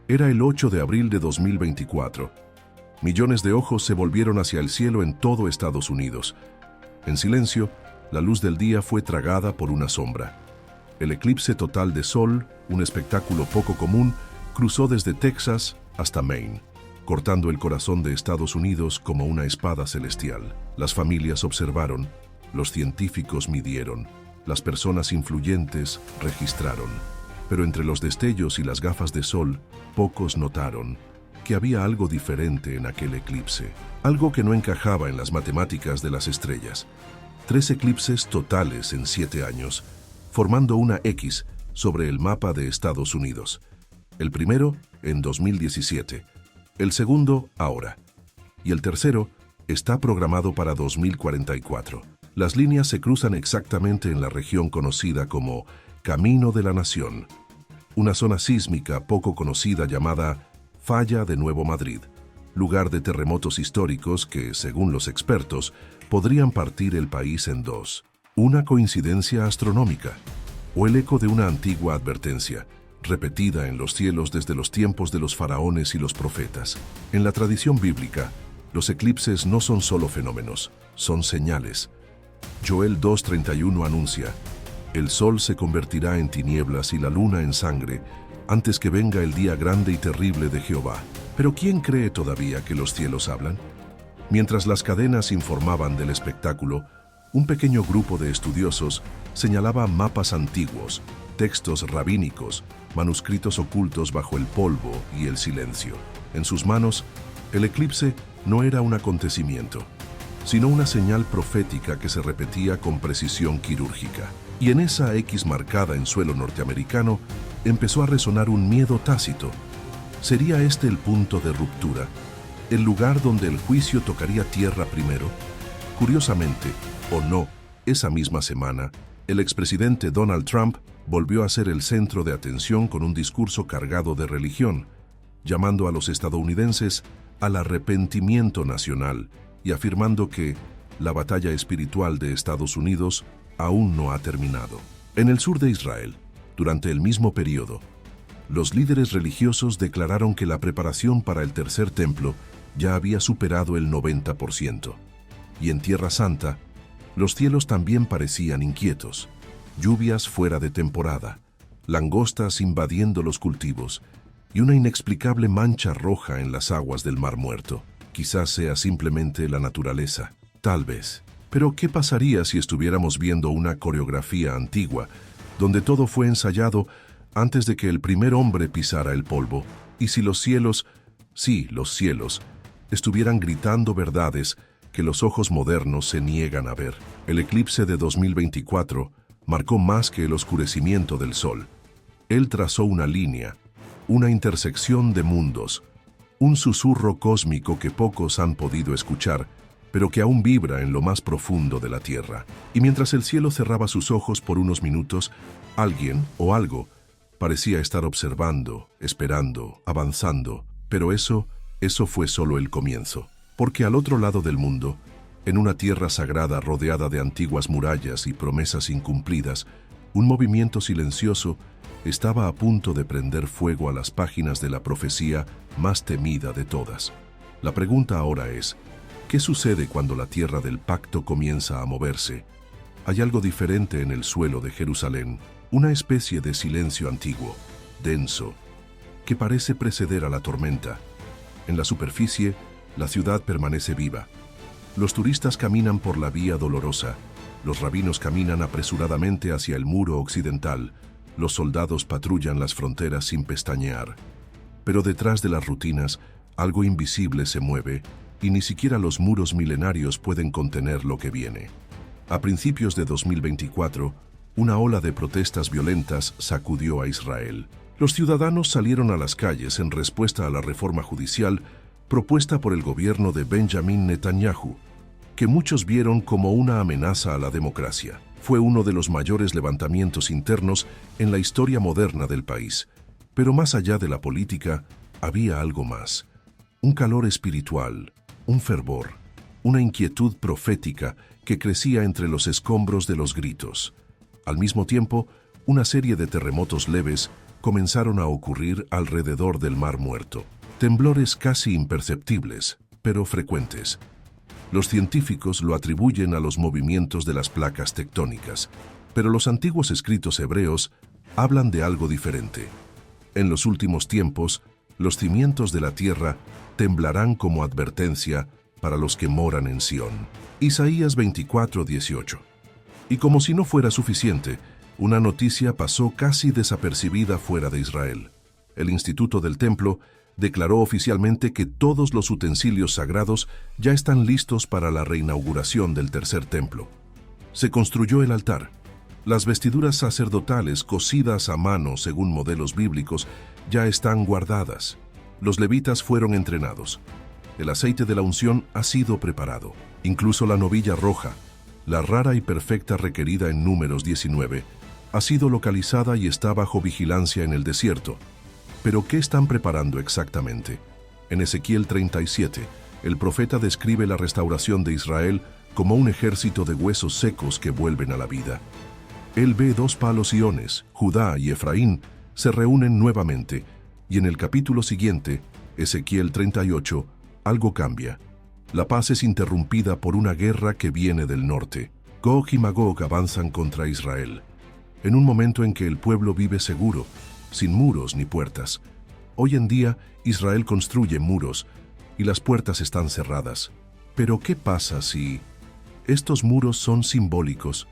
Era el 8 de abril de 2024. Millones de ojos se volvieron hacia el cielo en todo Estados Unidos. En silencio, la luz del día fue tragada por una sombra. El eclipse total de sol, un espectáculo poco común, cruzó desde Texas hasta Maine, cortando el corazón de Estados Unidos como una espada celestial. Las familias observaron, los científicos midieron, las personas influyentes registraron. Pero entre los destellos y las gafas de sol, pocos notaron que había algo diferente en aquel eclipse, algo que no encajaba en las matemáticas de las estrellas. 3 eclipses totales en 7 años, formando una X sobre el mapa de Estados Unidos. El primero en 2017, el segundo ahora, y el tercero está programado para 2044. Las líneas se cruzan exactamente en la región conocida como Camino de la Nación, una zona sísmica poco conocida llamada Falla de Nuevo Madrid, lugar de terremotos históricos que, según los expertos, podrían partir el país en dos. ¿Una coincidencia astronómica o el eco de una antigua advertencia, repetida en los cielos desde los tiempos de los faraones y los profetas? En la tradición bíblica, los eclipses no son solo fenómenos, son señales. Joel 2:31 anuncia: el sol se convertirá en tinieblas y la luna en sangre, antes que venga el día grande y terrible de Jehová. Pero ¿quién cree todavía que los cielos hablan? Mientras las cadenas informaban del espectáculo, un pequeño grupo de estudiosos señalaba mapas antiguos, textos rabínicos, manuscritos ocultos bajo el polvo y el silencio. En sus manos, el eclipse no era un acontecimiento, sino una señal profética que se repetía con precisión quirúrgica. Y en esa X marcada en suelo norteamericano, empezó a resonar un miedo tácito. ¿Sería este el punto de ruptura? ¿El lugar donde el juicio tocaría tierra primero? Curiosamente, o no, esa misma semana, el expresidente Donald Trump volvió a ser el centro de atención con un discurso cargado de religión, llamando a los estadounidenses al arrepentimiento nacional y afirmando que la batalla espiritual de Estados Unidos aún no ha terminado. En el sur de Israel, durante el mismo periodo, los líderes religiosos declararon que la preparación para el tercer templo ya había superado el 90%. Y en Tierra Santa, los cielos también parecían inquietos. Lluvias fuera de temporada, langostas invadiendo los cultivos y una inexplicable mancha roja en las aguas del Mar Muerto. Quizás sea simplemente la naturaleza, tal vez. Pero ¿qué pasaría si estuviéramos viendo una coreografía antigua, donde todo fue ensayado antes de que el primer hombre pisara el polvo? Y si los cielos, sí, los cielos, estuvieran gritando verdades que los ojos modernos se niegan a ver. El eclipse de 2024 marcó más que el oscurecimiento del sol. Él trazó una línea, una intersección de mundos, un susurro cósmico que pocos han podido escuchar, pero que aún vibra en lo más profundo de la Tierra. Y mientras el cielo cerraba sus ojos por unos minutos, alguien o algo parecía estar observando, esperando, avanzando. Pero eso fue solo el comienzo. Porque al otro lado del mundo, en una tierra sagrada rodeada de antiguas murallas y promesas incumplidas, un movimiento silencioso estaba a punto de prender fuego a las páginas de la profecía más temida de todas. La pregunta ahora es: ¿qué sucede cuando la tierra del pacto comienza a moverse? Hay algo diferente en el suelo de Jerusalén, una especie de silencio antiguo, denso, que parece preceder a la tormenta. En la superficie, la ciudad permanece viva. Los turistas caminan por la vía dolorosa, los rabinos caminan apresuradamente hacia el muro occidental, los soldados patrullan las fronteras sin pestañear. Pero detrás de las rutinas, algo invisible se mueve, y ni siquiera los muros milenarios pueden contener lo que viene. A principios de 2024, una ola de protestas violentas sacudió a Israel. Los ciudadanos salieron a las calles en respuesta a la reforma judicial propuesta por el gobierno de Benjamin Netanyahu, que muchos vieron como una amenaza a la democracia. Fue uno de los mayores levantamientos internos en la historia moderna del país. Pero más allá de la política, había algo más. Un calor espiritual, un fervor, una inquietud profética que crecía entre los escombros de los gritos. Al mismo tiempo, una serie de terremotos leves comenzaron a ocurrir alrededor del Mar Muerto. Temblores casi imperceptibles, pero frecuentes. Los científicos lo atribuyen a los movimientos de las placas tectónicas, pero los antiguos escritos hebreos hablan de algo diferente. En los últimos tiempos, los cimientos de la tierra temblarán como advertencia para los que moran en Sión. Isaías 24:18. Y como si no fuera suficiente, una noticia pasó casi desapercibida fuera de Israel. El Instituto del Templo declaró oficialmente que todos los utensilios sagrados ya están listos para la reinauguración del tercer templo. Se construyó el altar. Las vestiduras sacerdotales cosidas a mano según modelos bíblicos ya están guardadas. Los levitas fueron entrenados. El aceite de la unción ha sido preparado. Incluso la novilla roja, la rara y perfecta requerida en Números 19, ha sido localizada y está bajo vigilancia en el desierto. ¿Pero qué están preparando exactamente? En Ezequiel 37, el profeta describe la restauración de Israel como un ejército de huesos secos que vuelven a la vida. Él ve dos palos iones, Judá y Efraín, se reúnen nuevamente, y en el capítulo siguiente, Ezequiel 38, algo cambia. La paz es interrumpida por una guerra que viene del norte. Gog y Magog avanzan contra Israel. En un momento en que el pueblo vive seguro, sin muros ni puertas. Hoy en día, Israel construye muros y las puertas están cerradas. Pero ¿qué pasa si estos muros son simbólicos?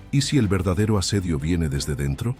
¿Y si el verdadero asedio viene desde dentro?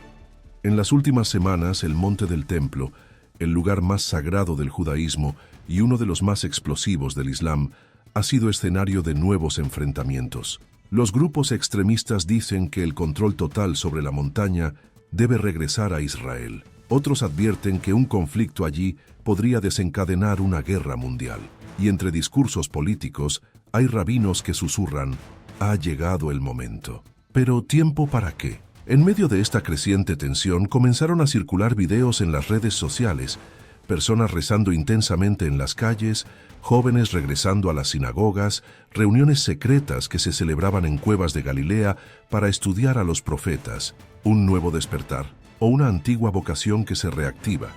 En las últimas semanas, el Monte del Templo, el lugar más sagrado del judaísmo y uno de los más explosivos del Islam, ha sido escenario de nuevos enfrentamientos. Los grupos extremistas dicen que el control total sobre la montaña debe regresar a Israel. Otros advierten que un conflicto allí podría desencadenar una guerra mundial. Y entre discursos políticos, hay rabinos que susurran, ha llegado el momento. Pero ¿tiempo para qué? En medio de esta creciente tensión comenzaron a circular videos en las redes sociales, personas rezando intensamente en las calles, jóvenes regresando a las sinagogas, reuniones secretas que se celebraban en cuevas de Galilea para estudiar a los profetas, un nuevo despertar o una antigua vocación que se reactiva.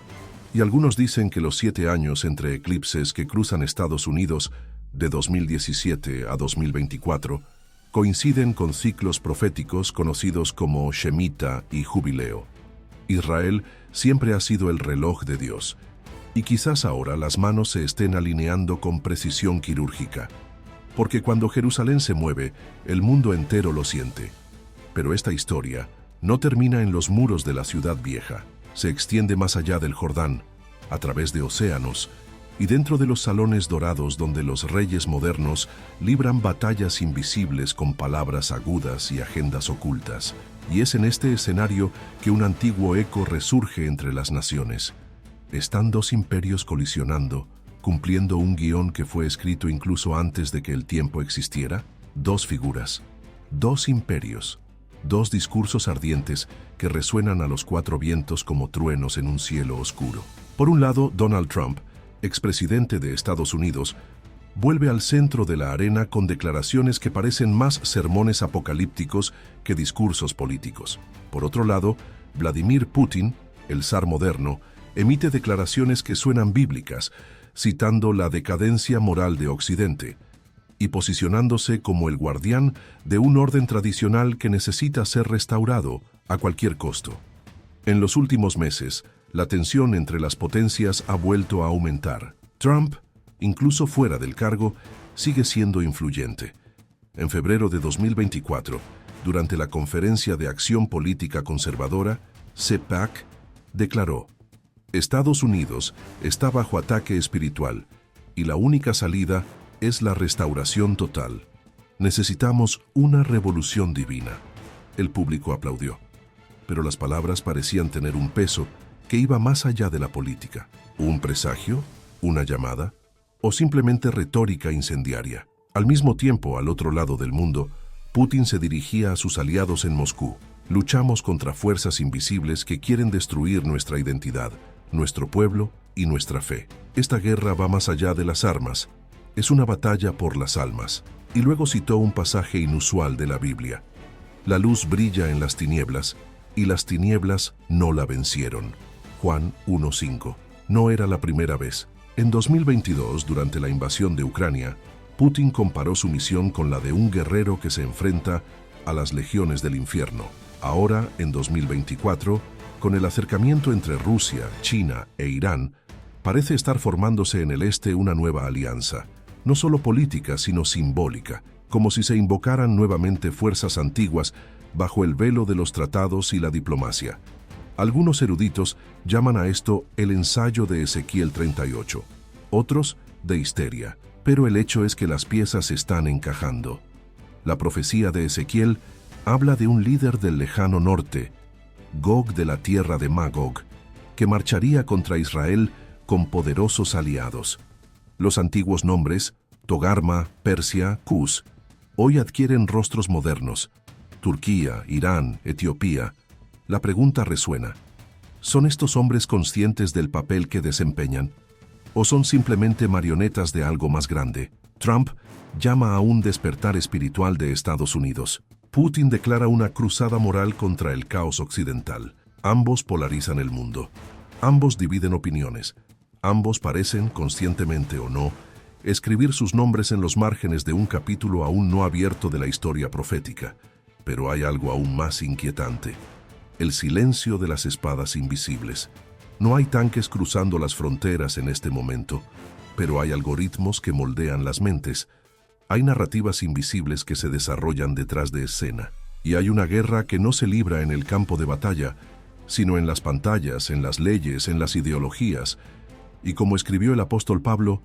Y algunos dicen que los 7 años entre eclipses que cruzan Estados Unidos de 2017 a 2024 coinciden con ciclos proféticos conocidos como Shemitah y Jubileo. Israel siempre ha sido el reloj de Dios, y quizás ahora las manos se estén alineando con precisión quirúrgica, porque cuando Jerusalén se mueve, el mundo entero lo siente. Pero esta historia no termina en los muros de la ciudad vieja, se extiende más allá del Jordán, a través de océanos, y dentro de los salones dorados donde los reyes modernos libran batallas invisibles con palabras agudas y agendas ocultas. Y es en este escenario que un antiguo eco resurge entre las naciones. Están dos imperios colisionando, cumpliendo un guión que fue escrito incluso antes de que el tiempo existiera. Dos figuras, dos imperios, dos discursos ardientes que resuenan a los 4 vientos como truenos en un cielo oscuro. Por un lado, Donald Trump, expresidente de Estados Unidos, vuelve al centro de la arena con declaraciones que parecen más sermones apocalípticos que discursos políticos. Por otro lado, Vladimir Putin, el zar moderno, emite declaraciones que suenan bíblicas, citando la decadencia moral de Occidente y posicionándose como el guardián de un orden tradicional que necesita ser restaurado a cualquier costo. En los últimos meses, la tensión entre las potencias ha vuelto a aumentar. Trump, incluso fuera del cargo, sigue siendo influyente. En febrero de 2024, durante la Conferencia de Acción Política Conservadora, CPAC, declaró: Estados Unidos está bajo ataque espiritual y la única salida es la restauración total. Necesitamos una revolución divina. El público aplaudió, pero las palabras parecían tener un peso que iba más allá de la política. ¿Un presagio? ¿Una llamada? ¿O simplemente retórica incendiaria? Al mismo tiempo, al otro lado del mundo, Putin se dirigía a sus aliados en Moscú. Luchamos contra fuerzas invisibles que quieren destruir nuestra identidad, nuestro pueblo y nuestra fe. Esta guerra va más allá de las armas. Es una batalla por las almas. Y luego citó un pasaje inusual de la Biblia. La luz brilla en las tinieblas, y las tinieblas no la vencieron. Juan 1:5. No era la primera vez. En 2022, durante la invasión de Ucrania, Putin comparó su misión con la de un guerrero que se enfrenta a las legiones del infierno. Ahora, en 2024, con el acercamiento entre Rusia, China e Irán, parece estar formándose en el este una nueva alianza, no solo política, sino simbólica, como si se invocaran nuevamente fuerzas antiguas bajo el velo de los tratados y la diplomacia. Algunos eruditos llaman a esto el ensayo de Ezequiel 38, otros de histeria, pero el hecho es que las piezas están encajando. La profecía de Ezequiel habla de un líder del lejano norte, Gog de la tierra de Magog, que marcharía contra Israel con poderosos aliados. Los antiguos nombres, Togarma, Persia, Cus, hoy adquieren rostros modernos. Turquía, Irán, Etiopía. La pregunta resuena. ¿Son estos hombres conscientes del papel que desempeñan? ¿O son simplemente marionetas de algo más grande? Trump llama a un despertar espiritual de Estados Unidos. Putin declara una cruzada moral contra el caos occidental. Ambos polarizan el mundo. Ambos dividen opiniones. Ambos parecen, conscientemente o no, escribir sus nombres en los márgenes de un capítulo aún no abierto de la historia profética. Pero hay algo aún más inquietante. El silencio de las espadas invisibles. No hay tanques cruzando las fronteras en este momento, pero hay algoritmos que moldean las mentes. Hay narrativas invisibles que se desarrollan detrás de escena. Y hay una guerra que no se libra en el campo de batalla, sino en las pantallas, en las leyes, en las ideologías. Y como escribió el apóstol Pablo,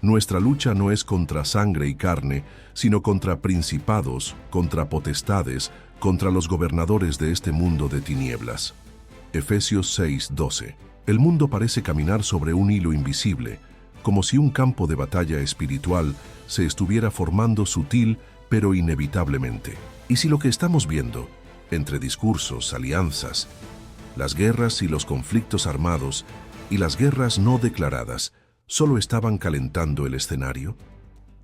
nuestra lucha no es contra sangre y carne, sino contra principados, contra potestades, contra los gobernadores de este mundo de tinieblas. Efesios 6:12. El mundo parece caminar sobre un hilo invisible, como si un campo de batalla espiritual se estuviera formando sutil pero inevitablemente. Y si lo que estamos viendo, entre discursos, alianzas, las guerras y los conflictos armados y las guerras no declaradas, solo estaban calentando el escenario?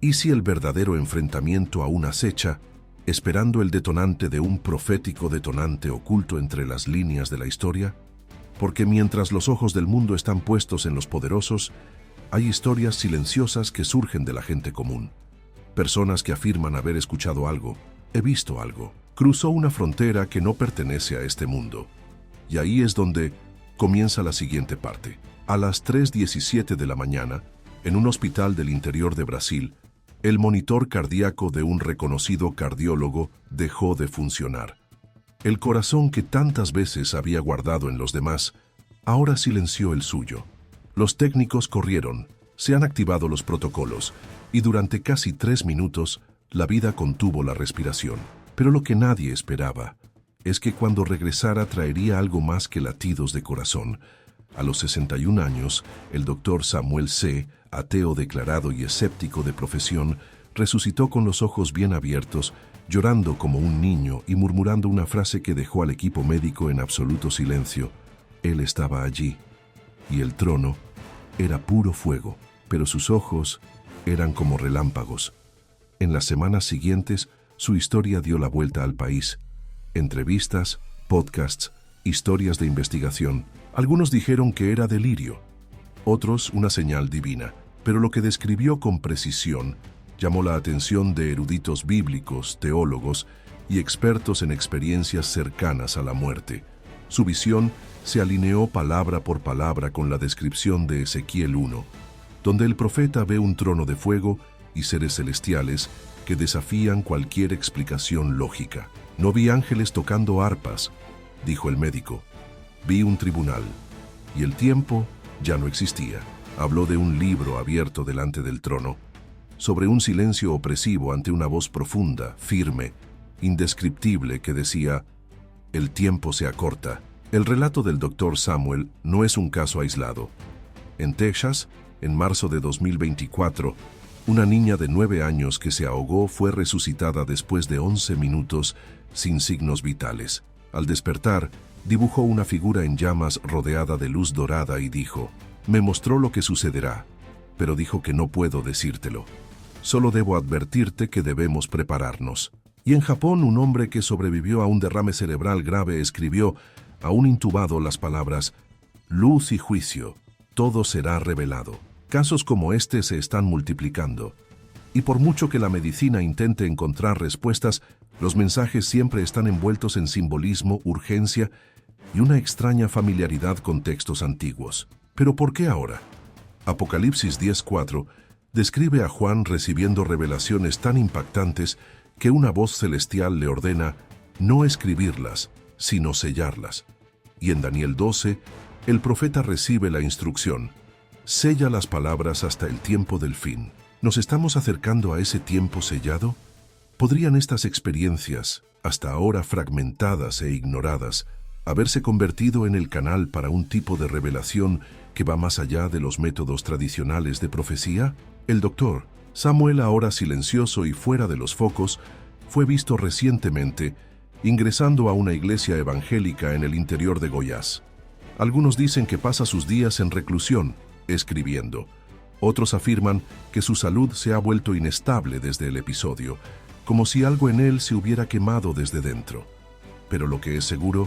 ¿Y si el verdadero enfrentamiento aún acecha, esperando el detonante de un profético detonante oculto entre las líneas de la historia? Porque mientras los ojos del mundo están puestos en los poderosos, hay historias silenciosas que surgen de la gente común. Personas que afirman haber escuchado algo, he visto algo. Cruzó una frontera que no pertenece a este mundo. Y ahí es donde comienza la siguiente parte. A las 3:17 de la mañana, en un hospital del interior de Brasil, el monitor cardíaco de un reconocido cardiólogo dejó de funcionar. El corazón que tantas veces había guardado en los demás, ahora silenció el suyo. Los técnicos corrieron, se han activado los protocolos, y durante casi 3 minutos, la vida contuvo la respiración. Pero lo que nadie esperaba es que cuando regresara traería algo más que latidos de corazón. A los 61 años, el doctor Samuel C., ateo declarado y escéptico de profesión, resucitó con los ojos bien abiertos, llorando como un niño y murmurando una frase que dejó al equipo médico en absoluto silencio. Él estaba allí, y el trono era puro fuego, pero sus ojos eran como relámpagos. En las semanas siguientes, su historia dio la vuelta al país. Entrevistas, podcasts, historias de investigación. Algunos dijeron que era delirio, otros una señal divina, pero lo que describió con precisión llamó la atención de eruditos bíblicos, teólogos y expertos en experiencias cercanas a la muerte. Su visión se alineó palabra por palabra con la descripción de Ezequiel 1, donde el profeta ve un trono de fuego y seres celestiales que desafían cualquier explicación lógica. No vi ángeles tocando arpas, dijo el médico. Vi un tribunal, y el tiempo ya no existía. Habló de un libro abierto delante del trono, sobre un silencio opresivo ante una voz profunda, firme, indescriptible que decía, el tiempo se acorta. El relato del Dr. Samuel no es un caso aislado. En Texas, en marzo de 2024, una niña de 9 años que se ahogó fue resucitada después de 11 minutos sin signos vitales. Al despertar, dibujó una figura en llamas rodeada de luz dorada y dijo, me mostró lo que sucederá, pero dijo que no puedo decírtelo. Solo debo advertirte que debemos prepararnos. Y en Japón, un hombre que sobrevivió a un derrame cerebral grave escribió, aún intubado, las palabras, luz y juicio, todo será revelado. Casos como este se están multiplicando. Y por mucho que la medicina intente encontrar respuestas, los mensajes siempre están envueltos en simbolismo, urgencia y una extraña familiaridad con textos antiguos. ¿Pero por qué ahora? Apocalipsis 10:4 describe a Juan recibiendo revelaciones tan impactantes que una voz celestial le ordena no escribirlas, sino sellarlas. Y en Daniel 12, el profeta recibe la instrucción: sella las palabras hasta el tiempo del fin. ¿Nos estamos acercando a ese tiempo sellado? ¿Podrían estas experiencias, hasta ahora fragmentadas e ignoradas, haberse convertido en el canal para un tipo de revelación que va más allá de los métodos tradicionales de profecía? El doctor Samuel, ahora silencioso y fuera de los focos, fue visto recientemente ingresando a una iglesia evangélica en el interior de Goiás. Algunos dicen que pasa sus días en reclusión, escribiendo. Otros afirman que su salud se ha vuelto inestable desde el episodio, como si algo en él se hubiera quemado desde dentro. Pero lo que es seguro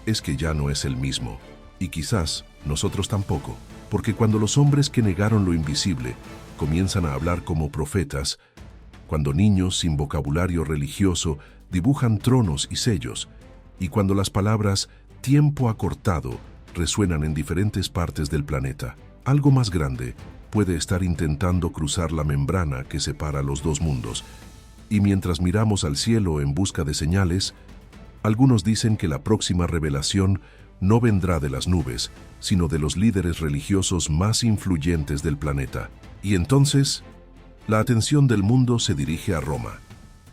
es que ya no es el mismo, y quizás nosotros tampoco, porque cuando los hombres que negaron lo invisible comienzan a hablar como profetas, cuando niños sin vocabulario religioso dibujan tronos y sellos, y cuando las palabras tiempo acortado resuenan en diferentes partes del planeta, algo más grande puede estar intentando cruzar la membrana que separa los dos mundos. Y mientras miramos al cielo en busca de señales, algunos dicen que la próxima revelación no vendrá de las nubes, sino de los líderes religiosos más influyentes del planeta. Y entonces, la atención del mundo se dirige a Roma.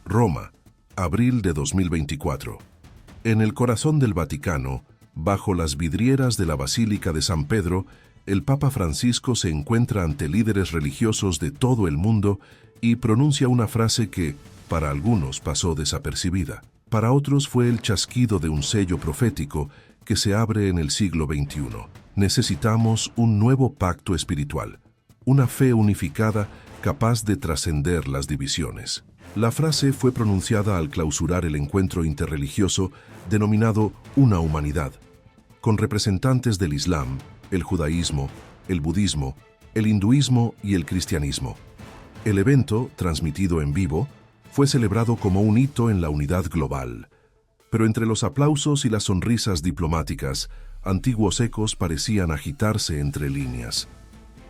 Roma, abril de 2024. En el corazón del Vaticano, bajo las vidrieras de la Basílica de San Pedro, el Papa Francisco se encuentra ante líderes religiosos de todo el mundo y pronuncia una frase que, para algunos, pasó desapercibida. Para otros fue el chasquido de un sello profético que se abre en el siglo XXI. Necesitamos un nuevo pacto espiritual, una fe unificada capaz de trascender las divisiones. La frase fue pronunciada al clausurar el encuentro interreligioso denominado Una Humanidad, con representantes del Islam, el judaísmo, el budismo, el hinduismo y el cristianismo. El evento, transmitido en vivo, fue celebrado como un hito en la unidad global. Pero entre los aplausos y las sonrisas diplomáticas, antiguos ecos parecían agitarse entre líneas.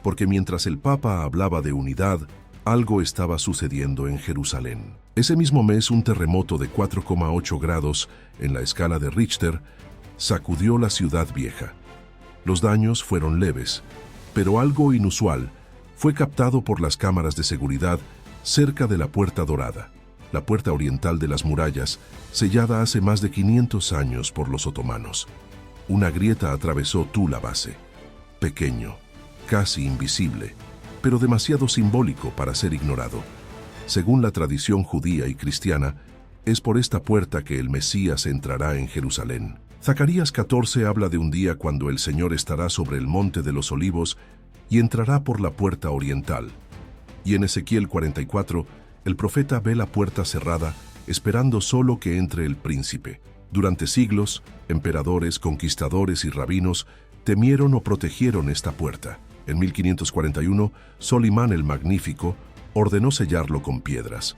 Porque mientras el Papa hablaba de unidad, algo estaba sucediendo en Jerusalén. Ese mismo mes, un terremoto de 4,8 grados en la escala de Richter sacudió la ciudad vieja. Los daños fueron leves, pero algo inusual fue captado por las cámaras de seguridad cerca de la Puerta Dorada, la puerta oriental de las murallas, sellada hace más de 500 años por los otomanos. Una grieta atravesó la base. Pequeño, casi invisible, pero demasiado simbólico para ser ignorado. Según la tradición judía y cristiana, es por esta puerta que el Mesías entrará en Jerusalén. Zacarías 14 habla de un día cuando el Señor estará sobre el monte de los olivos y entrará por la puerta oriental. Y en Ezequiel 44, el profeta ve la puerta cerrada, esperando solo que entre el príncipe. Durante siglos, emperadores, conquistadores y rabinos temieron o protegieron esta puerta. En 1541, Solimán el Magnífico ordenó sellarlo con piedras,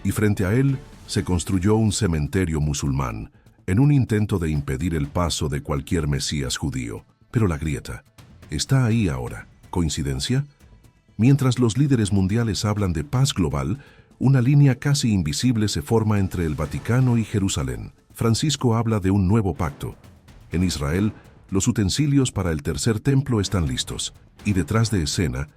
y frente a él se construyó un cementerio musulmán, en un intento de impedir el paso de cualquier mesías judío. Pero la grieta está ahí ahora. ¿Coincidencia? Mientras los líderes mundiales hablan de paz global, una línea casi invisible se forma entre el Vaticano y Jerusalén. Francisco habla de un nuevo pacto. En Israel, los utensilios para el tercer templo están listos, y detrás de escena,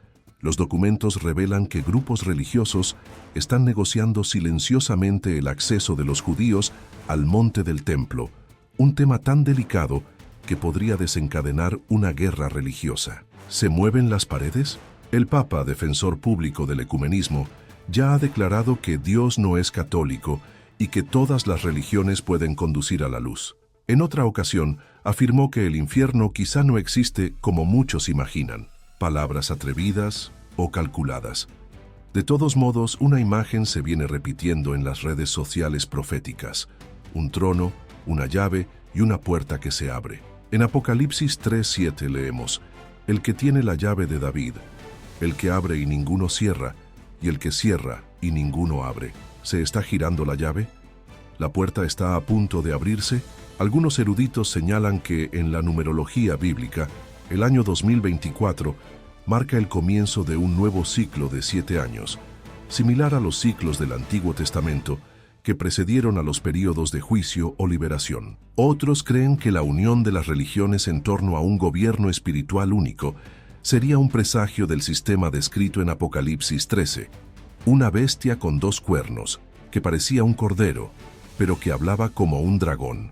los documentos revelan que grupos religiosos están negociando silenciosamente el acceso de los judíos al monte del templo, un tema tan delicado que podría desencadenar una guerra religiosa. ¿Se mueven las paredes? El Papa, defensor público del ecumenismo, ya ha declarado que Dios no es católico y que todas las religiones pueden conducir a la luz. En otra ocasión, afirmó que el infierno quizá no existe como muchos imaginan. Palabras atrevidas o calculadas. De todos modos, una imagen se viene repitiendo en las redes sociales proféticas: un trono, una llave y una puerta que se abre. En Apocalipsis 3:7 leemos: el que tiene la llave de David, el que abre y ninguno cierra, y el que cierra y ninguno abre. ¿Se está girando la llave? ¿La puerta está a punto de abrirse? Algunos eruditos señalan que en la numerología bíblica, el año 2024 marca el comienzo de un nuevo ciclo de 7 años, similar a los ciclos del Antiguo Testamento que precedieron a los períodos de juicio o liberación. Otros creen que la unión de las religiones en torno a un gobierno espiritual único sería un presagio del sistema descrito en Apocalipsis 13, una bestia con 2 cuernos, que parecía un cordero, pero que hablaba como un dragón.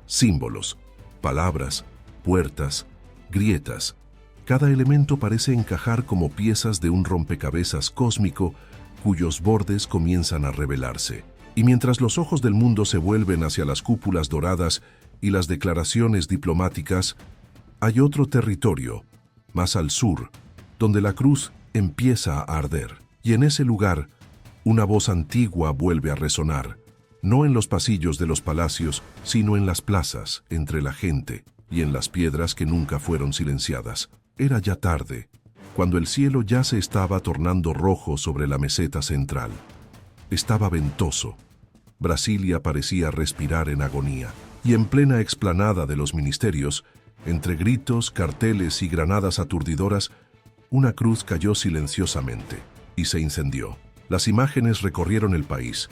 Símbolos, palabras, puertas, grietas. Cada elemento parece encajar como piezas de un rompecabezas cósmico cuyos bordes comienzan a revelarse. Y mientras los ojos del mundo se vuelven hacia las cúpulas doradas y las declaraciones diplomáticas, hay otro territorio, más al sur, donde la cruz empieza a arder. Y en ese lugar, una voz antigua vuelve a resonar, no en los pasillos de los palacios, sino en las plazas, entre la gente y en las piedras que nunca fueron silenciadas. Era ya tarde, cuando el cielo ya se estaba tornando rojo sobre la meseta central. Estaba ventoso. Brasilia parecía respirar en agonía, y en plena explanada de los ministerios, entre gritos, carteles y granadas aturdidoras, una cruz cayó silenciosamente y se incendió. Las imágenes recorrieron el país.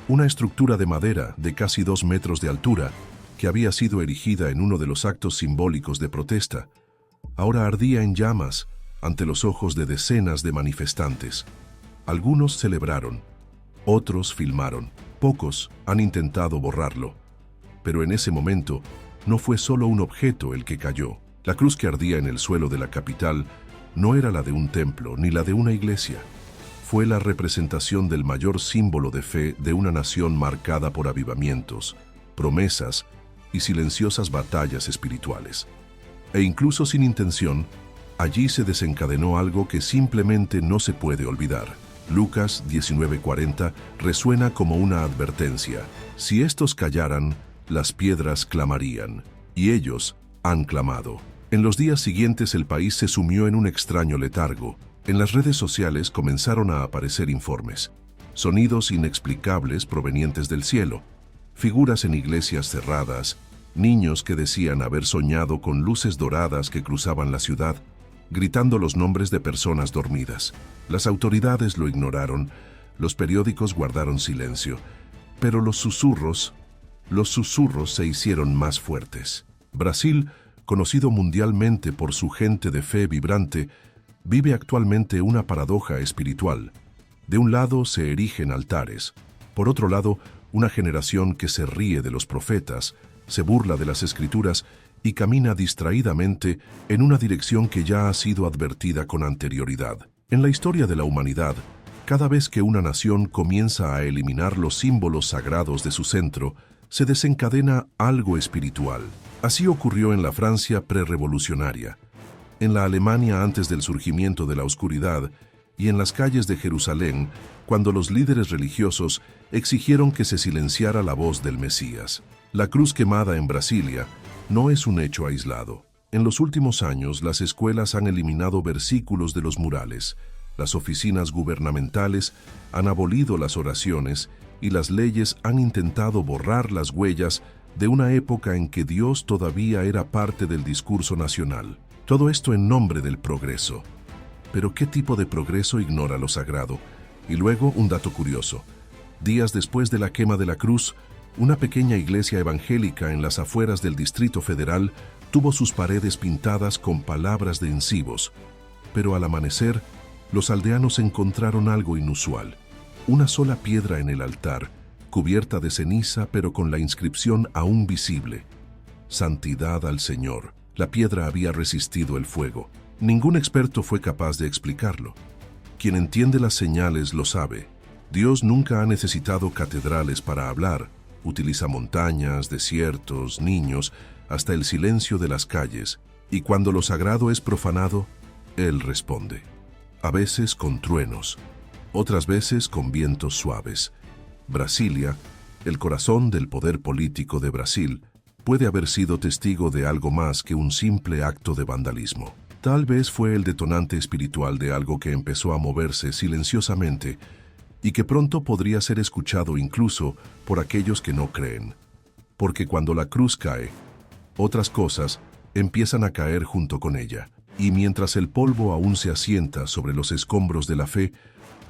Una estructura de madera de casi 2 metros de altura, que había sido erigida en uno de los actos simbólicos de protesta, ahora ardía en llamas ante los ojos de decenas de manifestantes. Algunos celebraron, otros filmaron, pocos han intentado borrarlo. Pero en ese momento no fue solo un objeto el que cayó. La cruz que ardía en el suelo de la capital no era la de un templo ni la de una iglesia. Fue la representación del mayor símbolo de fe de una nación marcada por avivamientos, promesas y silenciosas batallas espirituales. E incluso sin intención, allí se desencadenó algo que simplemente no se puede olvidar. Lucas 19:40 resuena como una advertencia. Si estos callaran, las piedras clamarían. Y ellos han clamado. En los días siguientes el país se sumió en un extraño letargo. En las redes sociales comenzaron a aparecer informes. Sonidos inexplicables provenientes del cielo. Figuras en iglesias cerradas. Niños que decían haber soñado con luces doradas que cruzaban la ciudad, gritando los nombres de personas dormidas. Las autoridades lo ignoraron, los periódicos guardaron silencio, pero los susurros se hicieron más fuertes. Brasil, conocido mundialmente por su gente de fe vibrante, vive actualmente una paradoja espiritual. De un lado se erigen altares, por otro lado, una generación que se ríe de los profetas, se burla de las escrituras y camina distraídamente en una dirección que ya ha sido advertida con anterioridad. En la historia de la humanidad, cada vez que una nación comienza a eliminar los símbolos sagrados de su centro, se desencadena algo espiritual. Así ocurrió en la Francia prerrevolucionaria, en la Alemania antes del surgimiento de la oscuridad y en las calles de Jerusalén, cuando los líderes religiosos exigieron que se silenciara la voz del Mesías. La cruz quemada en Brasilia no es un hecho aislado. En los últimos años, las escuelas han eliminado versículos de los murales, las oficinas gubernamentales han abolido las oraciones y las leyes han intentado borrar las huellas de una época en que Dios todavía era parte del discurso nacional. Todo esto en nombre del progreso. Pero ¿qué tipo de progreso ignora lo sagrado? Y luego, un dato curioso. Días después de la quema de la cruz, una pequeña iglesia evangélica en las afueras del Distrito Federal tuvo sus paredes pintadas con palabras de encibos. Pero al amanecer, los aldeanos encontraron algo inusual. Una sola piedra en el altar, cubierta de ceniza pero con la inscripción aún visible. Santidad al Señor. La piedra había resistido el fuego. Ningún experto fue capaz de explicarlo. Quien entiende las señales lo sabe. Dios nunca ha necesitado catedrales para hablar. Utiliza montañas, desiertos, niños, hasta el silencio de las calles, y cuando lo sagrado es profanado, Él responde. A veces con truenos, otras veces con vientos suaves. Brasilia, el corazón del poder político de Brasil, puede haber sido testigo de algo más que un simple acto de vandalismo. Tal vez fue el detonante espiritual de algo que empezó a moverse silenciosamente y que pronto podría ser escuchado incluso por aquellos que no creen. Porque cuando la cruz cae, otras cosas empiezan a caer junto con ella. Y mientras el polvo aún se asienta sobre los escombros de la fe,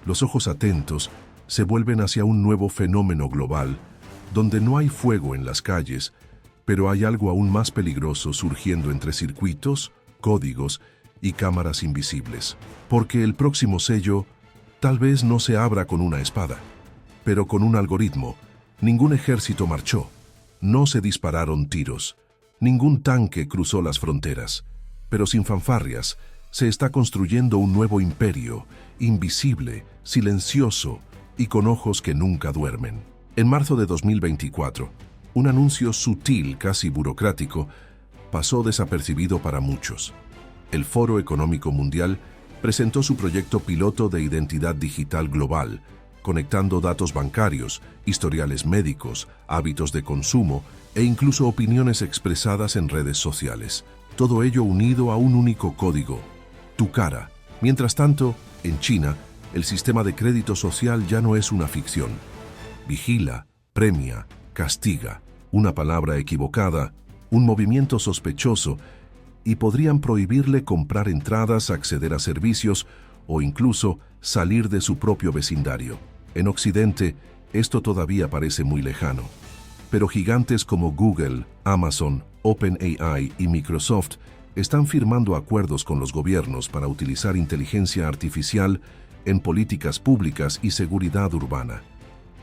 los ojos atentos se vuelven hacia un nuevo fenómeno global, donde no hay fuego en las calles, pero hay algo aún más peligroso surgiendo entre circuitos, códigos y cámaras invisibles. Porque el próximo sello tal vez no se abra con una espada, pero con un algoritmo. Ningún ejército marchó, no se dispararon tiros, ningún tanque cruzó las fronteras, pero sin fanfarrias, se está construyendo un nuevo imperio, invisible, silencioso y con ojos que nunca duermen. En marzo de 2024, un anuncio sutil, casi burocrático, pasó desapercibido para muchos. El Foro Económico Mundial presentó su proyecto piloto de identidad digital global, conectando datos bancarios, historiales médicos, hábitos de consumo e incluso opiniones expresadas en redes sociales. Todo ello unido a un único código: tu cara. Mientras tanto, en China, el sistema de crédito social ya no es una ficción. Vigila, premia, castiga. Una palabra equivocada, un movimiento sospechoso, y podrían prohibirle comprar entradas, acceder a servicios o incluso salir de su propio vecindario. En Occidente, esto todavía parece muy lejano. Pero gigantes como Google, Amazon, OpenAI y Microsoft están firmando acuerdos con los gobiernos para utilizar inteligencia artificial en políticas públicas y seguridad urbana.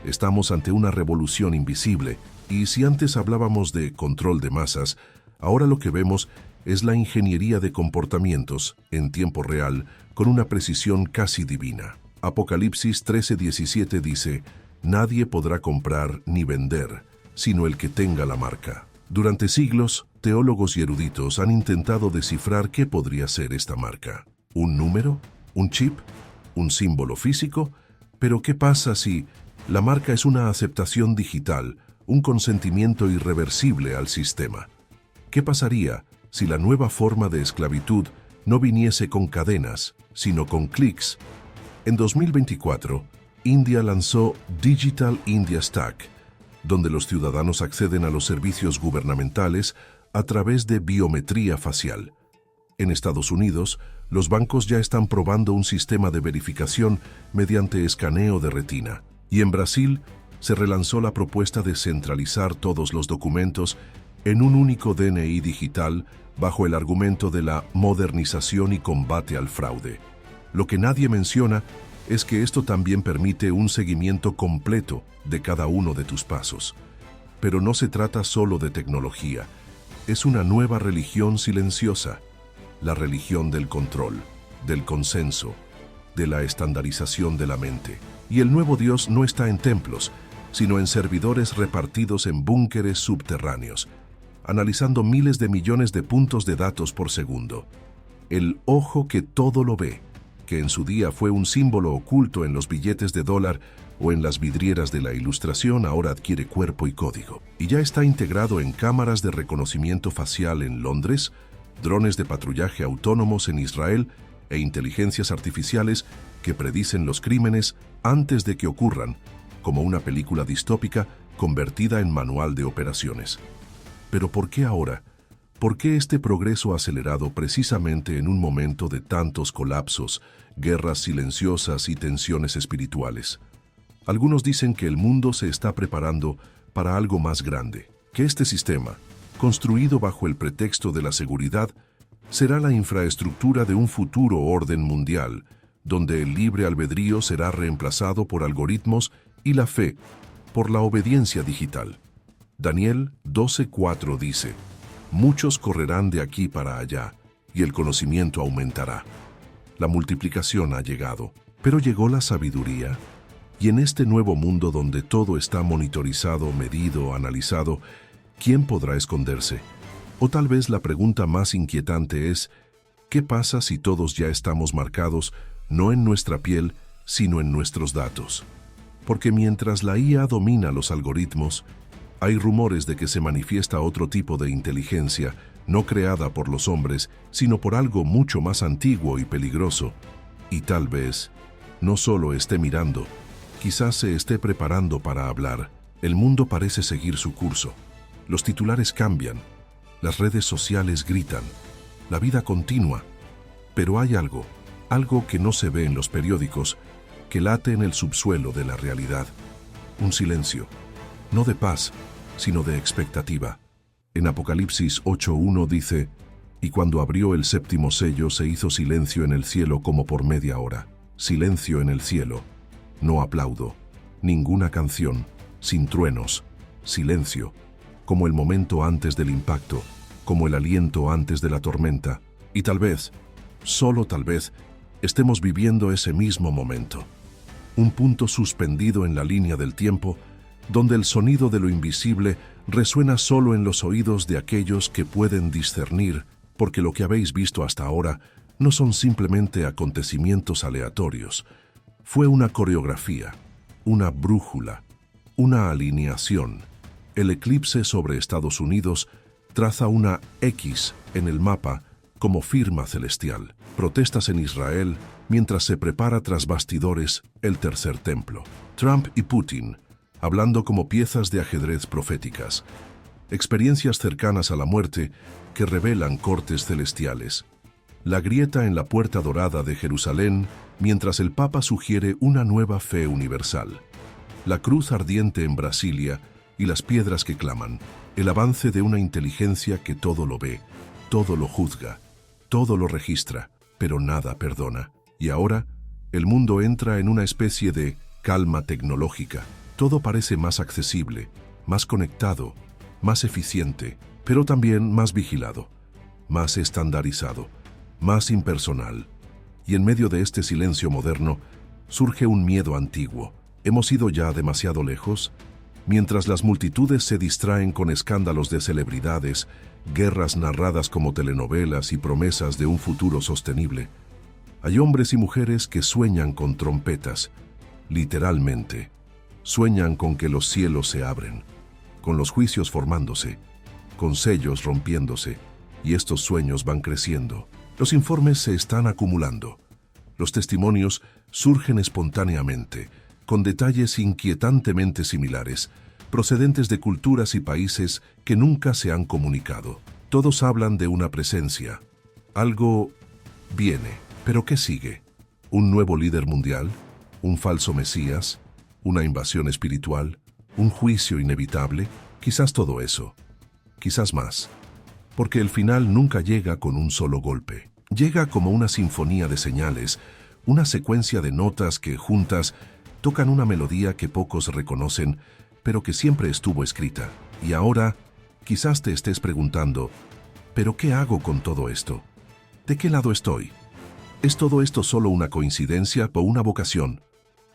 Estamos ante una revolución invisible, y si antes hablábamos de control de masas, ahora lo que vemos es la ingeniería de comportamientos en tiempo real con una precisión casi divina. Apocalipsis 13:17 dice: nadie podrá comprar ni vender, sino el que tenga la marca. Durante siglos, teólogos y eruditos han intentado descifrar qué podría ser esta marca. ¿Un número? ¿Un chip? ¿Un símbolo físico? Pero ¿qué pasa si la marca es una aceptación digital, un consentimiento irreversible al sistema? ¿Qué pasaría si la nueva forma de esclavitud no viniese con cadenas, sino con clics? En 2024, India lanzó Digital India Stack, donde los ciudadanos acceden a los servicios gubernamentales a través de biometría facial. En Estados Unidos, los bancos ya están probando un sistema de verificación mediante escaneo de retina. Y en Brasil, se relanzó la propuesta de centralizar todos los documentos en un único DNI digital bajo el argumento de la modernización y combate al fraude. Lo que nadie menciona es que esto también permite un seguimiento completo de cada uno de tus pasos. Pero no se trata solo de tecnología, es una nueva religión silenciosa, la religión del control, del consenso, de la estandarización de la mente. Y el nuevo Dios no está en templos, sino en servidores repartidos en búnkeres subterráneos, analizando miles de millones de puntos de datos por segundo. El ojo que todo lo ve, que en su día fue un símbolo oculto en los billetes de dólar o en las vidrieras de la Ilustración, ahora adquiere cuerpo y código. Y ya está integrado en cámaras de reconocimiento facial en Londres, drones de patrullaje autónomos en Israel e inteligencias artificiales que predicen los crímenes antes de que ocurran, como una película distópica convertida en manual de operaciones. Pero ¿por qué ahora? ¿Por qué este progreso acelerado precisamente en un momento de tantos colapsos, guerras silenciosas y tensiones espirituales? Algunos dicen que el mundo se está preparando para algo más grande, que este sistema, construido bajo el pretexto de la seguridad, será la infraestructura de un futuro orden mundial, donde el libre albedrío será reemplazado por algoritmos y la fe por la obediencia digital. Daniel 12:4 dice: muchos correrán de aquí para allá, y el conocimiento aumentará. La multiplicación ha llegado, pero llegó la sabiduría. Y en este nuevo mundo donde todo está monitorizado, medido, analizado, ¿quién podrá esconderse? O tal vez la pregunta más inquietante es: ¿qué pasa si todos ya estamos marcados no en nuestra piel, sino en nuestros datos? Porque mientras la IA domina los algoritmos, Hay rumores de que se manifiesta otro tipo de inteligencia, no creada por los hombres, sino por algo mucho más antiguo y peligroso. Y tal vez no solo esté mirando, quizás se esté preparando para hablar. El mundo parece seguir su curso. Los titulares cambian, las redes sociales gritan, la vida continúa. Pero hay algo que no se ve en los periódicos, que late en el subsuelo de la realidad. Un silencio, no de paz, sino de expectativa. En Apocalipsis 8:1 dice: «Y cuando abrió el séptimo sello se hizo silencio en el cielo como por media hora». Silencio en el cielo. No aplaudo, ninguna canción, sin truenos. Silencio, como el momento antes del impacto, como el aliento antes de la tormenta. Y tal vez, solo tal vez, estemos viviendo ese mismo momento. Un punto suspendido en la línea del tiempo, donde el sonido de lo invisible resuena solo en los oídos de aquellos que pueden discernir, porque lo que habéis visto hasta ahora no son simplemente acontecimientos aleatorios. Fue una coreografía, una brújula, una alineación. El eclipse sobre Estados Unidos traza una X en el mapa como firma celestial. Protestas en Israel mientras se prepara tras bastidores el tercer templo. Trump y Putin hablando como piezas de ajedrez proféticas. Experiencias cercanas a la muerte que revelan cortes celestiales. La grieta en la puerta dorada de Jerusalén mientras el Papa sugiere una nueva fe universal. La cruz ardiente en Brasilia y las piedras que claman. El avance de una inteligencia que todo lo ve, todo lo juzga, todo lo registra, pero nada perdona. Y ahora, el mundo entra en una especie de calma tecnológica. Todo parece más accesible, más conectado, más eficiente, pero también más vigilado, más estandarizado, más impersonal. Y en medio de este silencio moderno, surge un miedo antiguo. ¿Hemos ido ya demasiado lejos? Mientras las multitudes se distraen con escándalos de celebridades, guerras narradas como telenovelas y promesas de un futuro sostenible, hay hombres y mujeres que sueñan con trompetas, literalmente. Sueñan con que los cielos se abren, con los juicios formándose, con sellos rompiéndose, y estos sueños van creciendo. Los informes se están acumulando. Los testimonios surgen espontáneamente, con detalles inquietantemente similares, procedentes de culturas y países que nunca se han comunicado. Todos hablan de una presencia. Algo viene, pero ¿qué sigue? ¿Un nuevo líder mundial? ¿Un falso mesías? ¿Una invasión espiritual? ¿Un juicio inevitable? Quizás todo eso. Quizás más. Porque el final nunca llega con un solo golpe. Llega como una sinfonía de señales, una secuencia de notas que, juntas, tocan una melodía que pocos reconocen, pero que siempre estuvo escrita. Y ahora, quizás te estés preguntando, ¿pero qué hago con todo esto? ¿De qué lado estoy? ¿Es todo esto solo una coincidencia o una vocación?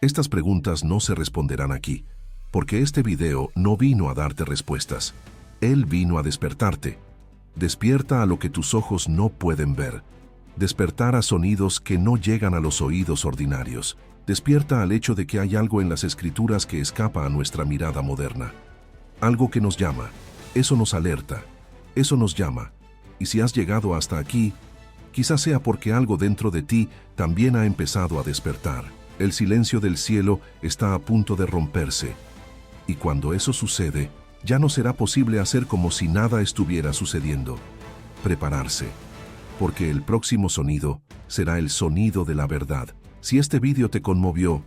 Estas preguntas no se responderán aquí, porque este video no vino a darte respuestas. Él vino a despertarte. Despierta a lo que tus ojos no pueden ver. Despertar a sonidos que no llegan a los oídos ordinarios. Despierta al hecho de que hay algo en las escrituras que escapa a nuestra mirada moderna. Algo que nos llama. Eso nos alerta. Eso nos llama. Y si has llegado hasta aquí, quizás sea porque algo dentro de ti también ha empezado a despertar. El silencio del cielo está a punto de romperse. Y cuando eso sucede, ya no será posible hacer como si nada estuviera sucediendo. Prepararse. Porque el próximo sonido será el sonido de la verdad. Si este vídeo te conmovió,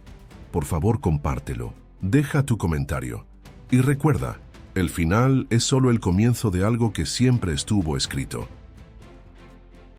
por favor compártelo. Deja tu comentario. Y recuerda, el final es solo el comienzo de algo que siempre estuvo escrito.